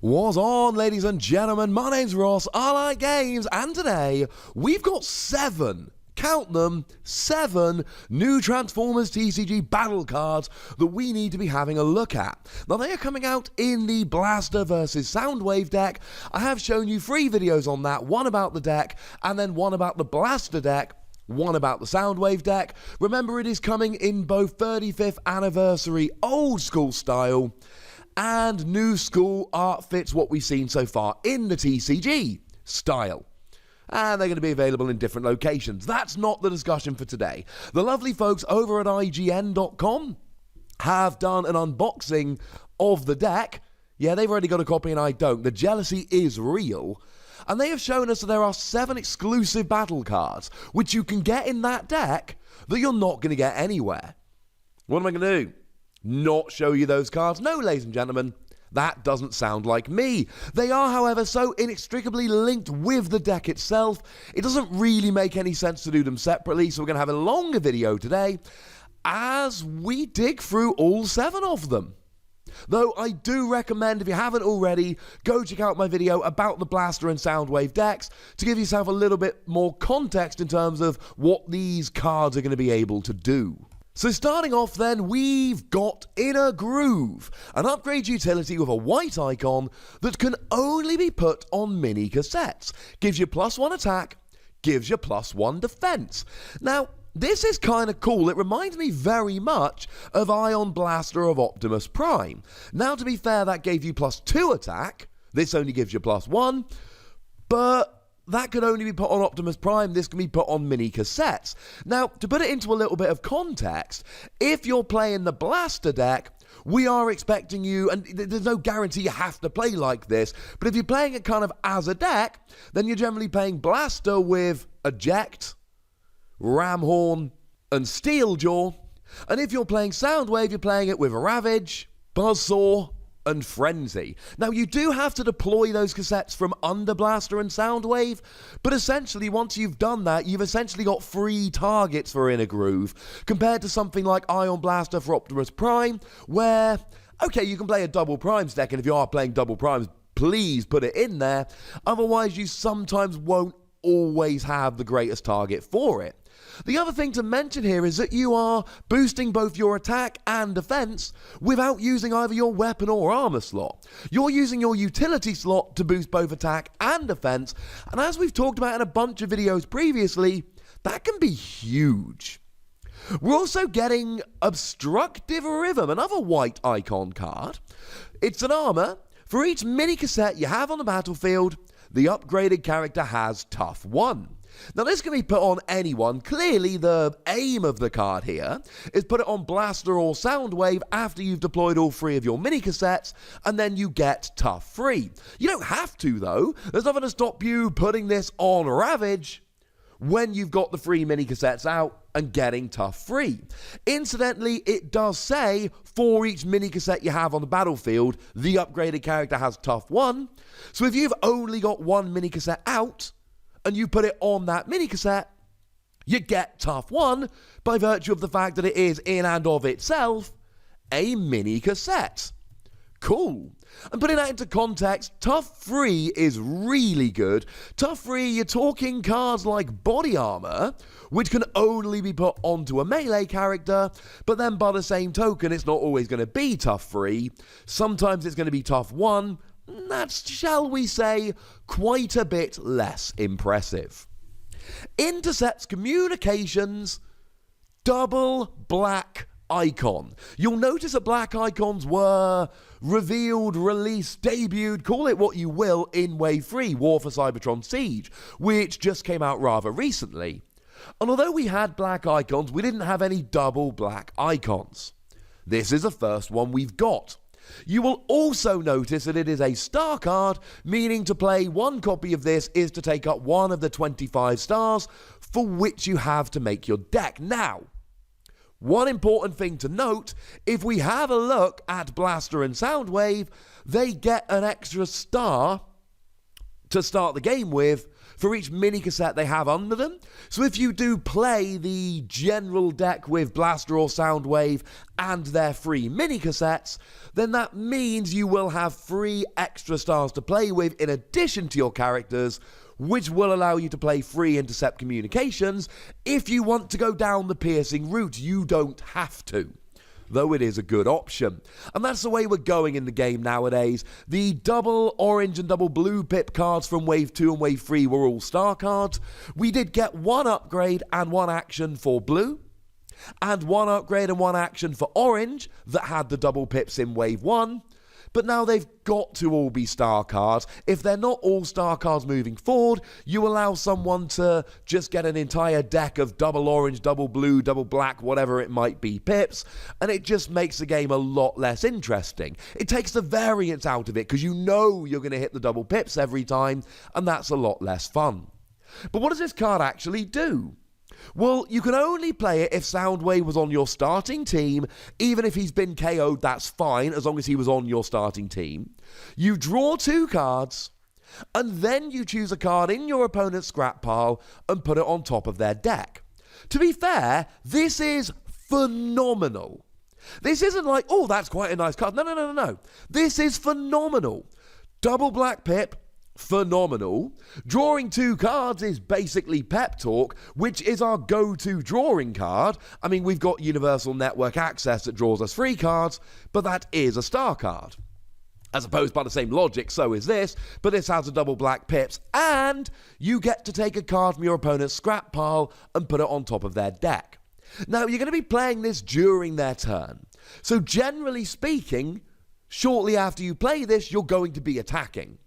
What's on, ladies and gentlemen? My name's Ross, I like games, and today we've got 7, count them, 7 new Transformers TCG battle cards that we need to be having a look at. Now, they are coming out in the Blaster vs Soundwave deck. I have shown you 3 videos on that, one about the deck, and then one about the Blaster deck, one about the Soundwave deck. Remember, it is coming in both 35th anniversary old school style and new school art fits what we've seen so far in the TCG style. And they're going to be available in different locations. That's not the discussion for today. The lovely folks over at IGN.com have done an unboxing of the deck. Yeah, they've already got a copy and I don't. The jealousy is real. And they have shown us that there are 7 exclusive battle cards, which you can get in that deck that you're not going to get anywhere. What am I going to do? Not show you those cards? No, ladies and gentlemen, that doesn't sound like me. They are, however, so inextricably linked with the deck itself, it doesn't really make any sense to do them separately, so we're going to have a longer video today as we dig through all 7 of them. Though I do recommend, if you haven't already, go check out my video about the Blaster and Soundwave decks to give yourself a little bit more context in terms of what these cards are going to be able to do. So starting off then, we've got Inner Groove, an upgrade utility with a white icon that can only be put on mini cassettes. Gives you +1 attack, gives you +1 defense. Now, this is kind of cool. It reminds me very much of Ion Blaster of Optimus Prime. Now, to be fair, that gave you +2 attack. This only gives you +1, but that could only be put on Optimus Prime. This can be put on mini cassettes. Now, to put it into a little bit of context, if you're playing the Blaster deck, we are expecting you, and there's no guarantee you have to play like this, but if you're playing it kind of as a deck, then you're generally playing Blaster with Eject, Ramhorn, and Steeljaw. And if you're playing Soundwave, you're playing it with Ravage, Buzzsaw, and Frenzy. Now, you do have to deploy those cassettes from under Blaster and Soundwave, but essentially, once you've done that, you've essentially got 3 targets for Inner Groove, compared to something like Ion Blaster for Optimus Prime, where, okay, you can play a double Primes deck, and if you are playing double Primes, please put it in there. Otherwise, you sometimes won't always have the greatest target for it. The other thing to mention here is that you are boosting both your attack and defense without using either your weapon or armor slot. You're using your utility slot to boost both attack and defense, and as we've talked about in a bunch of videos previously, that can be huge. We're also getting Obstructive Rhythm, another white icon card. It's an armor. For each mini cassette you have on the battlefield, the upgraded character has Tough 1. Now, this can be put on anyone. Clearly, the aim of the card here is put it on Blaster or Soundwave after you've deployed all 3 of your mini cassettes, and then you get Tough 3. You don't have to, though. There's nothing to stop you putting this on Ravage when you've got the 3 mini cassettes out and getting Tough 3. Incidentally, it does say for each mini cassette you have on the battlefield, the upgraded character has Tough 1. So if you've only got 1 mini cassette out, and you put it on that mini cassette, you get Tough 1 by virtue of the fact that it is in and of itself a mini cassette. Cool. And putting that into context, Tough 3 is really good. Tough 3, you're talking cards like Body Armor, which can only be put onto a melee character, but then by the same token, it's not always going to be Tough 3. Sometimes it's going to be Tough 1. That's, shall we say, quite a bit less impressive. Intercept's Communications, double black icon. You'll notice that black icons were revealed, released, debuted, call it what you will, in Wave 3, War for Cybertron Siege, which just came out rather recently. And although we had black icons, we didn't have any double black icons. This is the first one we've got. You will also notice that it is a star card, meaning to play 1 copy of this is to take up 1 of the 25 stars for which you have to make your deck. Now, one important thing to note, if we have a look at Blaster and Soundwave, they get an extra star to start the game with for each mini cassette they have under them. So if you do play the general deck with Blaster or Soundwave and their free mini cassettes, then that means you will have 3 extra stars to play with in addition to your characters, which will allow you to play free Intercept communications. If you want to go down the piercing route, you don't have to, though it is a good option. And that's the way we're going in the game nowadays. The double orange and double blue pip cards from Wave 2 and Wave 3 were all star cards. We did get 1 upgrade and 1 action for blue, and 1 upgrade and 1 action for orange that had the double pips in Wave 1. But now they've got to all be star cards. If they're not all star cards moving forward, you allow someone to just get an entire deck of double orange, double blue, double black, whatever it might be, pips, and it just makes the game a lot less interesting. It takes the variance out of it because you know you're going to hit the double pips every time, and that's a lot less fun. But what does this card actually do? Well, you can only play it if Soundwave was on your starting team. Even if he's been KO'd, that's fine, as long as he was on your starting team. You draw 2 cards, and then you choose a card in your opponent's scrap pile and put it on top of their deck. To be fair, this is phenomenal. This isn't like, oh, that's quite a nice card. No. This is phenomenal. Double black pip, phenomenal. Drawing 2 cards is basically Pep Talk, which is our go-to drawing card. I mean, we've got Universal Network Access that draws us 3 cards, but that is a star card. As opposed by the same logic, so is this, but this has a double black pips, and you get to take a card from your opponent's scrap pile and put it on top of their deck. Now, you're going to be playing this during their turn. So generally speaking, shortly after you play this, you're going to be attacking.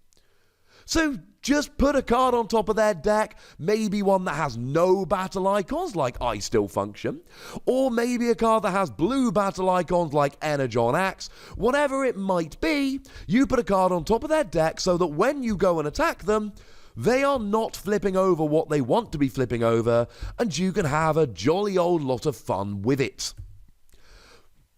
So just put a card on top of their deck, maybe one that has no battle icons like I Still Function, or maybe a card that has blue battle icons like Energon Axe. Whatever it might be, you put a card on top of their deck so that when you go and attack them, they are not flipping over what they want to be flipping over, and you can have a jolly old lot of fun with it.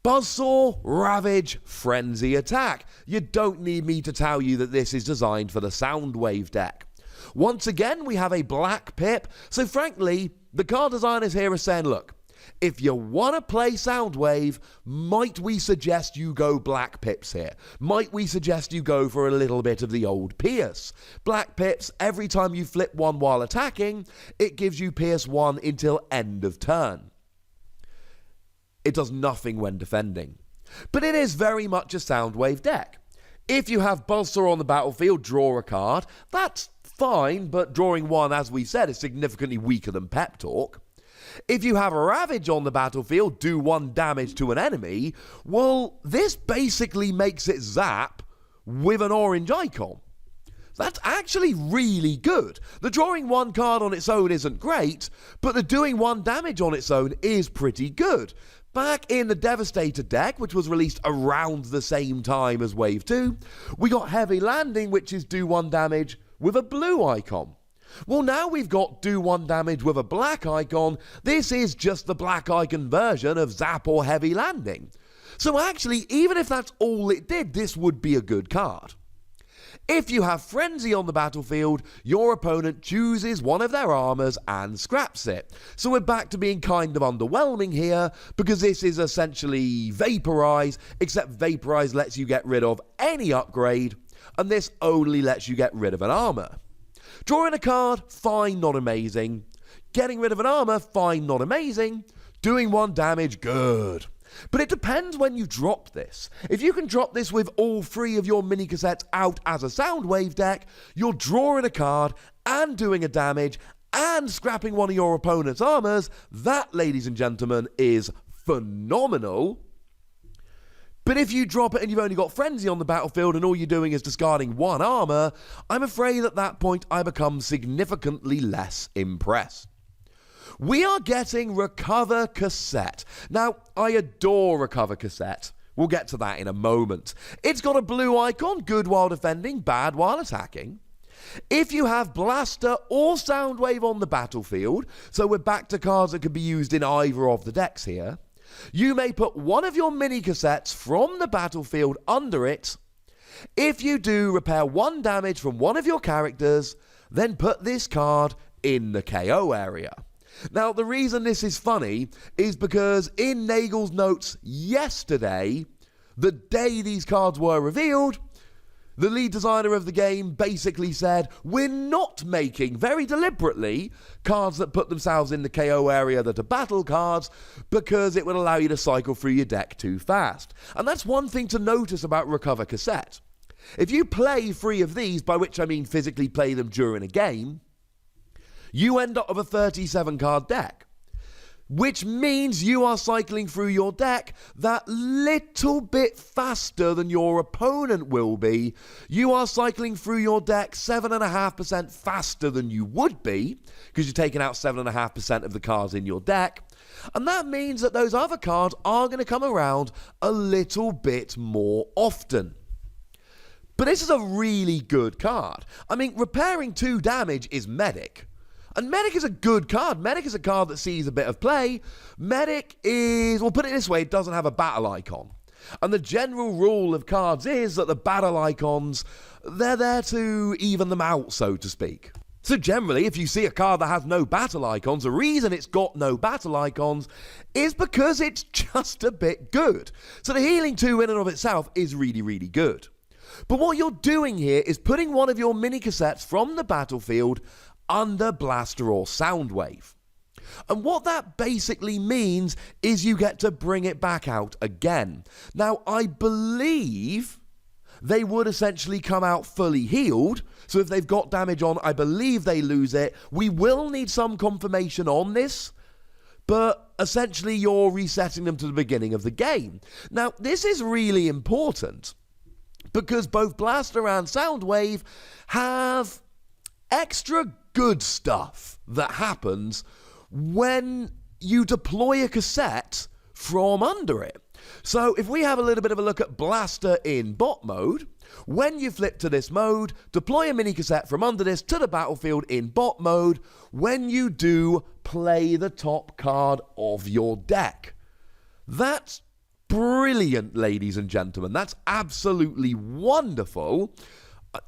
Buzzsaw, Ravage, Frenzy Attack. You don't need me to tell you that this is designed for the Soundwave deck. Once again, we have a black pip, so frankly, the card designers here are saying, look, if you want to play Soundwave, might we suggest you go black pips here? Might we suggest you go for a little bit of the old Pierce? Black pips, every time you flip 1 while attacking, it gives you Pierce 1 until end of turn. It does nothing when defending. But it is very much a Soundwave deck. If you have Buzzsaw on the battlefield, draw a card. That's fine, but drawing 1, as we said, is significantly weaker than Pep Talk. If you have a Ravage on the battlefield, do 1 damage to an enemy, well, this basically makes it zap with an orange icon. That's actually really good. The drawing 1 card on its own isn't great, but the doing 1 damage on its own is pretty good. Back in the Devastator deck, which was released around the same time as Wave 2, we got Heavy Landing, which is do 1 damage with a blue icon. Well, now we've got do 1 damage with a black icon. This is just the black icon version of Zap or Heavy Landing. So actually, even if that's all it did, this would be a good card. If you have Frenzy on the battlefield, your opponent chooses one of their armors and scraps it. So we're back to being kind of underwhelming here, because this is essentially Vaporize, except Vaporize lets you get rid of any upgrade, and this only lets you get rid of an armor. Drawing a card, fine, not amazing. Getting rid of an armor, fine, not amazing. Doing 1 damage, good. But it depends when you drop this. If you can drop this with all 3 of your mini cassettes out as a Soundwave deck, you're drawing a card and doing a damage and scrapping one of your opponent's armors. That, ladies and gentlemen, is phenomenal. But if you drop it and you've only got Frenzy on the battlefield and all you're doing is discarding 1 armor, I'm afraid at that point I become significantly less impressed. We are getting Recover Cassette. Now, I adore Recover Cassette. We'll get to that in a moment. It's got a blue icon, good while defending, bad while attacking. If you have Blaster or Soundwave on the battlefield, so we're back to cards that can be used in either of the decks here, you may put one of your mini cassettes from the battlefield under it. If you do repair 1 damage from one of your characters, then put this card in the KO area. Now, the reason this is funny is because in Nagel's notes yesterday, the day these cards were revealed, the lead designer of the game basically said, we're not making, very deliberately, cards that put themselves in the KO area that are battle cards because it would allow you to cycle through your deck too fast. And that's one thing to notice about Recover Cassette. If you play 3 of these, by which I mean physically play them during a game, you end up with a 37 card deck, which means you are cycling through your deck that little bit faster than your opponent will be. You are cycling through your deck 7.5% faster than you would be, because you're taking out 7.5% of the cards in your deck. And that means that those other cards are going to come around a little bit more often. But this is a really good card. I mean, repairing 2 damage is Medic. And Medic is a good card. Medic is a card that sees a bit of play. Medic is, well, put it this way, it doesn't have a battle icon. And the general rule of cards is that the battle icons, they're there to even them out, so to speak. So generally, if you see a card that has no battle icons, the reason it's got no battle icons is because it's just a bit good. So the healing 2 in and of itself is really, really good. But what you're doing here is putting one of your mini cassettes from the battlefield under Blaster or Soundwave. And what that basically means is you get to bring it back out again. Now, I believe they would essentially come out fully healed, so if they've got damage on, I believe they lose it. We will need some confirmation on this, but essentially you're resetting them to the beginning of the game. Now, this is really important, because both Blaster and Soundwave have extra good stuff that happens when you deploy a cassette from under it. So if we have a little bit of a look at Blaster in bot mode, when you flip to this mode, deploy a mini cassette from under this to the battlefield in bot mode, when you do, play the top card of your deck. That's brilliant, ladies and gentlemen. That's absolutely wonderful.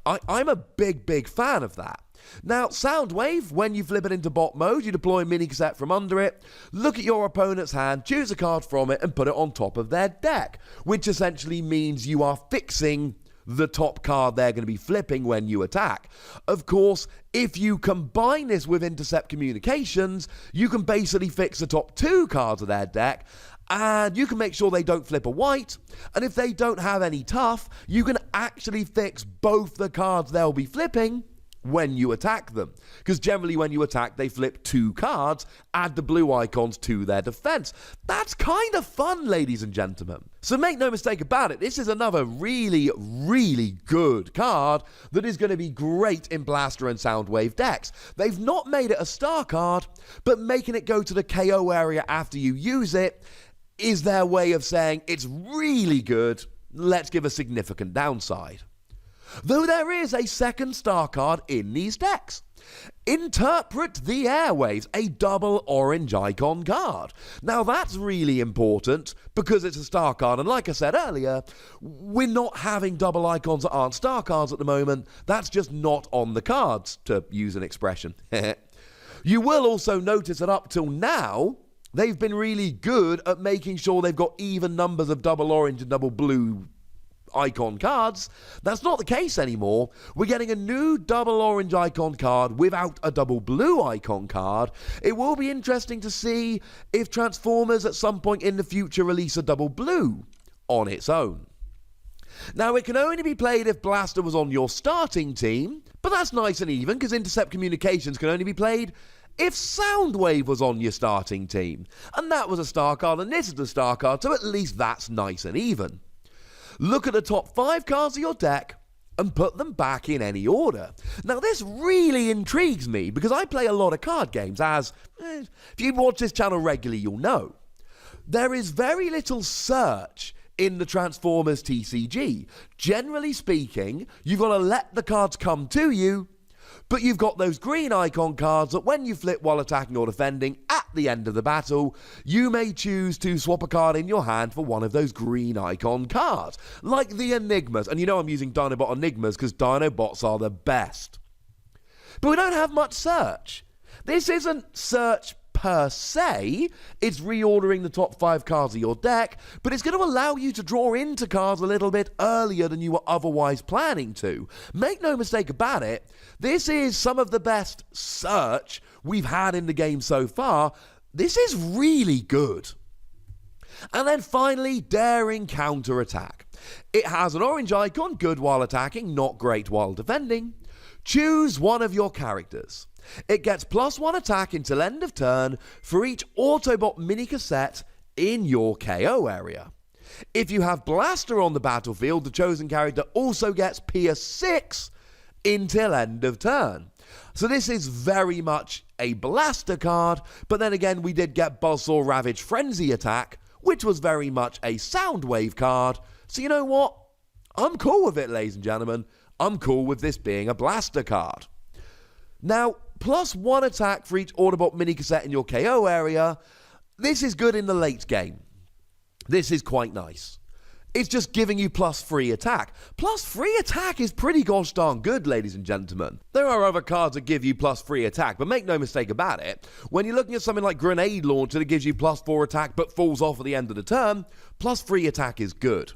I'm a big fan of that. Now, Soundwave, when you flip it into bot mode, you deploy a mini cassette from under it, look at your opponent's hand, choose a card from it, and put it on top of their deck, which essentially means you are fixing the top card they're going to be flipping when you attack. Of course, if you combine this with Intercept Communications, you can basically fix the top 2 cards of their deck, and you can make sure they don't flip a white, and if they don't have any tough, you can actually fix both the cards they'll be flipping when you attack them. Because generally when you attack, they flip 2 cards, add the blue icons to their defense. That's kind of fun, ladies and gentlemen. So make no mistake about it, this is another really, really good card that is going to be great in Blaster and Soundwave decks. They've not made it a star card, but making it go to the KO area after you use it is their way of saying it's really good, let's give a significant downside. Though there is a second star card in these decks. Interpret the Airwaves, a double orange icon card. Now that's really important because it's a star card, and like I said earlier, we're not having double icons that aren't star cards at the moment. That's just not on the cards, to use an expression. You will also notice that up till now, they've been really good at making sure they've got even numbers of double orange and double blue icon cards. That's not the case anymore. We're getting a new double orange icon card without a double blue icon card. It will be interesting to see if Transformers at some point in the future release a double blue on its own. Now, it can only be played if Blaster was on your starting team, but that's nice and even because Intercept Communications can only be played if Soundwave was on your starting team. And that was a star card, and this is a star card, so at least that's nice and even. Look at the top 5 cards of your deck and put them back in any order. Now this really intrigues me because I play a lot of card games, as if you watch this channel regularly you'll know. There is very little search in the Transformers TCG. Generally speaking, you've got to let the cards come to you, but you've got those green icon cards that when you flip while attacking or defending, the end of the battle, you may choose to swap a card in your hand for one of those green icon cards, like the Enigmas. And you know I'm using Dinobot Enigmas because Dinobots are the best. But we don't have much search. This isn't search per se, it's reordering the top 5 cards of your deck, but it's going to allow you to draw into cards a little bit earlier than you were otherwise planning to. Make no mistake about it, this is some of the best search we've had in the game so far. This is really good. And then finally, Daring Counterattack. It has an orange icon, good while attacking, not great while defending. Choose one of your characters. It gets +1 attack until end of turn for each Autobot mini cassette in your KO area. If you have Blaster on the battlefield, the chosen character also gets Pierce 6 until end of turn. So this is very much a Blaster card, but then again we did get Buzzsaw Ravage Frenzy Attack, which was very much a Soundwave card. So you know what? I'm cool with it, ladies and gentlemen. I'm cool with this being a Blaster card. Now, +1 attack for each Autobot mini cassette in your KO area. This is good in the late game. This is quite nice. It's just giving you +3 attack. +3 attack is pretty gosh darn good, ladies and gentlemen. There are other cards that give you +3 attack, but make no mistake about it, when you're looking at something like Grenade Launcher that gives you +4 attack but falls off at the end of the turn, +3 attack is good.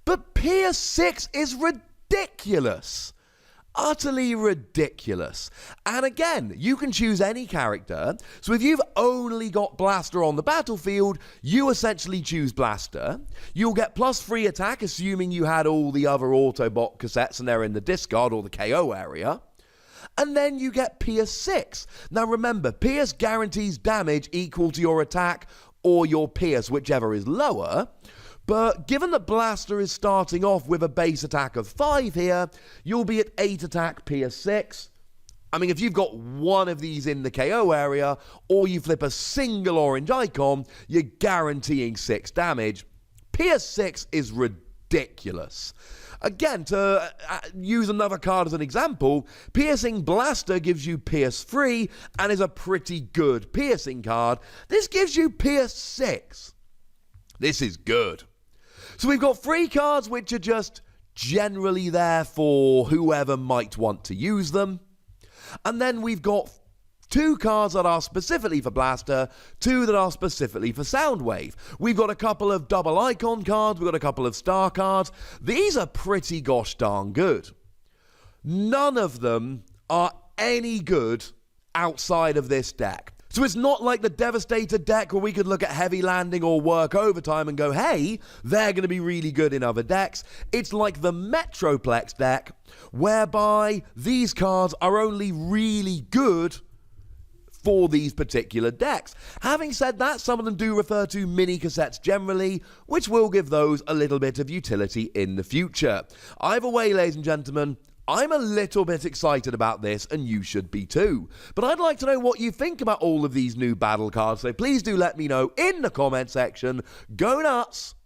But Pierce 6 is ridiculous. Utterly ridiculous. And again, you can choose any character. So if you've only got Blaster on the battlefield, you essentially choose Blaster. You'll get +3 attack, assuming you had all the other Autobot cassettes and they're in the discard or the KO area. And then you get Pierce 6. Now remember, Pierce guarantees damage equal to your attack or your Pierce, whichever is lower. But given that Blaster is starting off with a base attack of 5 here, you'll be at 8 attack, Pierce 6. I mean, if you've got one of these in the KO area, or you flip a single orange icon, you're guaranteeing 6 damage. Pierce 6 is ridiculous. Again, to use another card as an example, Piercing Blaster gives you Pierce 3 and is a pretty good piercing card. This gives you Pierce 6. This is good. So we've got 3 cards which are just generally there for whoever might want to use them. And then we've got 2 cards that are specifically for Blaster, 2 that are specifically for Soundwave. We've got a couple of double icon cards, we've got a couple of star cards. These are pretty gosh darn good. None of them are any good outside of this deck. So it's not like the Devastator deck where we could look at Heavy Landing or Work Overtime and go, hey, they're going to be really good in other decks. It's like the Metroplex deck, whereby these cards are only really good for these particular decks. Having said that, some of them do refer to mini cassettes generally, which will give those a little bit of utility in the future. Either way, ladies and gentlemen, I'm a little bit excited about this, and you should be too. But I'd like to know what you think about all of these new battle cards, so please do let me know in the comment section. Go nuts!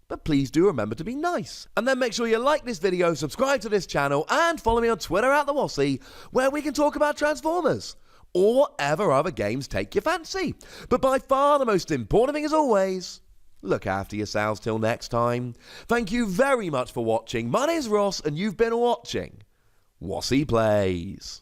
But please do remember to be nice. And then make sure you like this video, subscribe to this channel, and follow me on Twitter @TheWossy, where we can talk about Transformers, or whatever other games take your fancy. But by far the most important thing as always, look after yourselves till next time. Thank you very much for watching. My name's Ross, and you've been watching Wossy Plays.